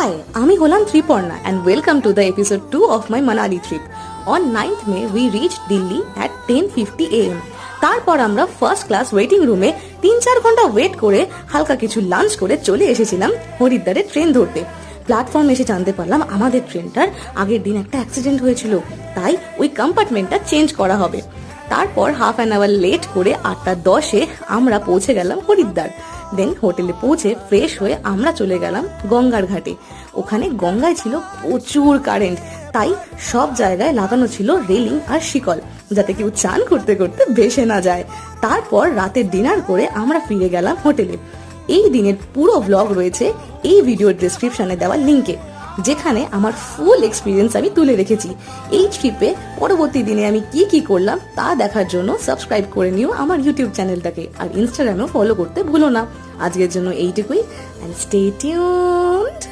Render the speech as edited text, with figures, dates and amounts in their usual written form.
Hi, আমি হলাম Triparna and welcome to the episode 2 of my Manali trip. On 9th May, we reached Delhi at 10:50 am. তারপর আমরা first class waiting রুমে 3-4 ঘন্টা wait করে হালকা কিছু লাঞ্চ করে চলে এসেছিলাম হরিদ্বারের ট্রেন ধরতে। প্ল্যাটফর্মে এসে জানতে পারলাম আমাদের ট্রেনটার আগের দিন একটা অ্যাক্সিডেন্ট হয়েছিল, তাই ওই কম্পার্টমেন্টটা চেঞ্জ করা হবে। তারপর হাফ অ্যান আওয়ার লেট করে 8:10-এ আমরা পৌঁছে গেলাম হরিদ্বার। দেন হোটেলে পৌঁছে ফ্রেশ হয়ে আমরা চলে গেলাম গঙ্গার ঘাটে। ওখানে গঙ্গায় ছিল প্রচুর কারেন্ট, তাই সব জায়গায় লাগানো ছিল রেলিং আর শিকল, যাতে কেউ চান করতে করতে ভেসে না যায়। তারপর রাতে ডিনার করে আমরা ফিরে গেলাম হোটেলে। এই দিনের পুরো ব্লগ রয়েছে এই ভিডিওর ডেসক্রিপশনে দেওয়া লিঙ্কে, যেখানে আমার ফুল এক্সপিরিয়েন্স আমি তুলে রেখেছি। এই ট্রিপে পরবর্তী দিনে আমি কি কি করলাম তা দেখার জন্য সাবস্ক্রাইব করে নিও আমার ইউটিউব চ্যানেলটাকে, আর ইনস্টাগ্রামেও ফলো করতে ভুলো না। আজকের জন্য এইটুকুই, and stay tuned.